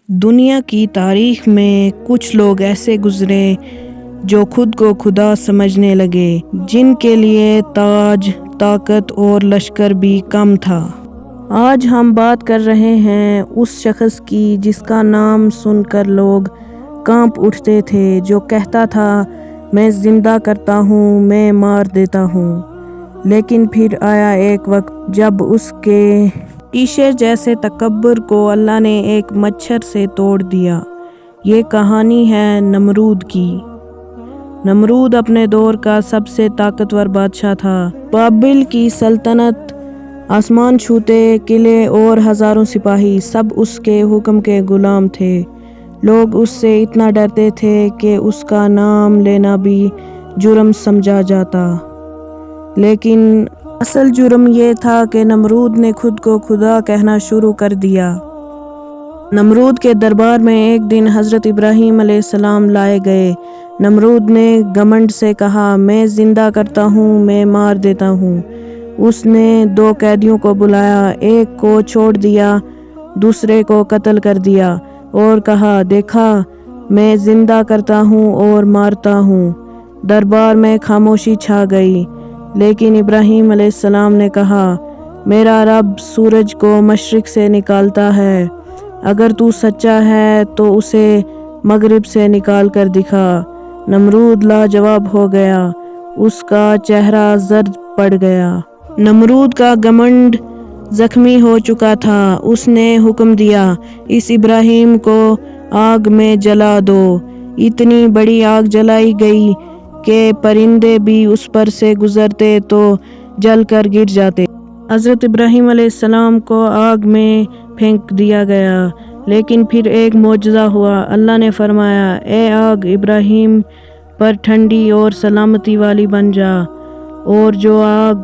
دنیا کی تاریخ میں کچھ لوگ ایسے گزرے جو خود کو خدا سمجھنے لگے، جن کے لیے تاج، طاقت اور لشکر بھی کم تھا۔ آج ہم بات کر رہے ہیں اس شخص کی جس کا نام سن کر لوگ کانپ اٹھتے تھے، جو کہتا تھا میں زندہ کرتا ہوں، میں مار دیتا ہوں۔ لیکن پھر آیا ایک وقت جب اس کے شیشے جیسے تکبر کو اللہ نے ایک مچھر سے توڑ دیا۔ یہ کہانی ہے نمرود کی۔ نمرود اپنے دور کا سب سے طاقتور بادشاہ تھا۔ بابل کی سلطنت، آسمان چھوتے قلعے اور ہزاروں سپاہی، سب اس کے حکم کے غلام تھے۔ لوگ اس سے اتنا ڈرتے تھے کہ اس کا نام لینا بھی جرم سمجھا جاتا۔ لیکن اصل جرم یہ تھا کہ نمرود نے خود کو خدا کہنا شروع کر دیا۔ نمرود کے دربار میں ایک دن حضرت ابراہیم علیہ السلام لائے گئے۔ نمرود نے گھمنڈ سے کہا میں زندہ کرتا ہوں، میں مار دیتا ہوں۔ اس نے 2 قیدیوں کو بلایا، ایک کو چھوڑ دیا، دوسرے کو قتل کر دیا اور کہا دیکھا میں زندہ کرتا ہوں اور مارتا ہوں۔ دربار میں خاموشی چھا گئی، لیکن ابراہیم علیہ السلام نے کہا میرا رب سورج کو مشرق سے نکالتا ہے، اگر تو سچا ہے تو اسے مغرب سے نکال کر دکھا۔ نمرود لاجواب ہو گیا، اس کا چہرہ زرد پڑ گیا۔ نمرود کا گھمنڈ زخمی ہو چکا تھا۔ اس نے حکم دیا اس ابراہیم کو آگ میں جلا دو۔ اتنی بڑی آگ جلائی گئی کہ پرندے بھی اس پر سے گزرتے تو جل کر گر جاتے۔ حضرت ابراہیم علیہ السلام کو آگ میں پھینک دیا گیا، لیکن پھر ایک معجزہ ہوا۔ اللہ نے فرمایا اے آگ ابراہیم پر ٹھنڈی اور سلامتی والی بن جا، اور جو آگ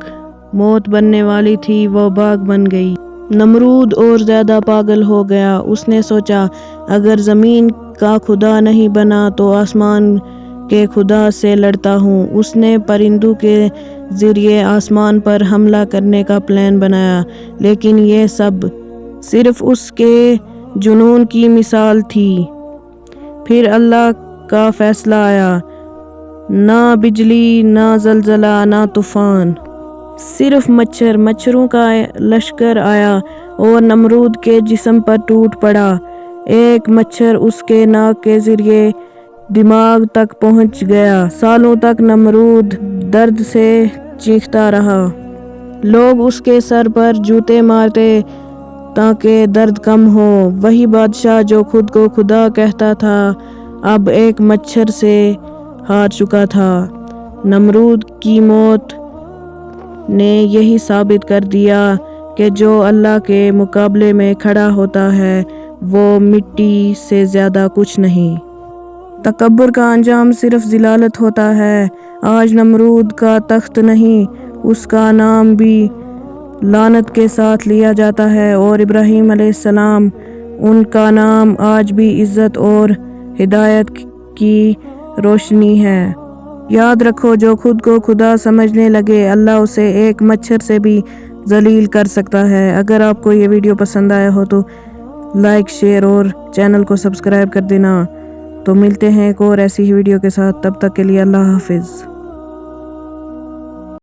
موت بننے والی تھی وہ باغ بن گئی۔ نمرود اور زیادہ پاگل ہو گیا۔ اس نے سوچا اگر زمین کا خدا نہیں بنا تو آسمان کے خدا سے لڑتا ہوں۔ اس نے پرندوں کے ذریعے آسمان پر حملہ کرنے کا پلان بنایا، لیکن یہ سب صرف اس کے جنون کی مثال تھی۔ پھر اللہ کا فیصلہ آیا، نہ بجلی، نہ زلزلہ، نہ طوفان، صرف مچھروں کا لشکر آیا اور نمرود کے جسم پر ٹوٹ پڑا۔ ایک مچھر اس کے ناک کے ذریعے دماغ تک پہنچ گیا۔ سالوں تک نمرود درد سے چیختا رہا۔ لوگ اس کے سر پر جوتے مارتے تاکہ درد کم ہو۔ وہی بادشاہ جو خود کو خدا کہتا تھا اب ایک مچھر سے ہار چکا تھا۔ نمرود کی موت نے یہی ثابت کر دیا کہ جو اللہ کے مقابلے میں کھڑا ہوتا ہے وہ مٹی سے زیادہ کچھ نہیں۔ تکبر کا انجام صرف ذلت ہوتا ہے۔ آج نمرود کا تخت نہیں، اس کا نام بھی لعنت کے ساتھ لیا جاتا ہے، اور ابراہیم علیہ السلام ان کا نام آج بھی عزت اور ہدایت کی روشنی ہے۔ یاد رکھو جو خود کو خدا سمجھنے لگے اللہ اسے ایک مچھر سے بھی ذلیل کر سکتا ہے۔ اگر آپ کو یہ ویڈیو پسند آیا ہو تو لائک، شیئر اور چینل کو سبسکرائب کر دینا۔ تو ملتے ہیں ایک اور ایسی ہی ویڈیو کے ساتھ، تب تک کے لیے اللہ حافظ۔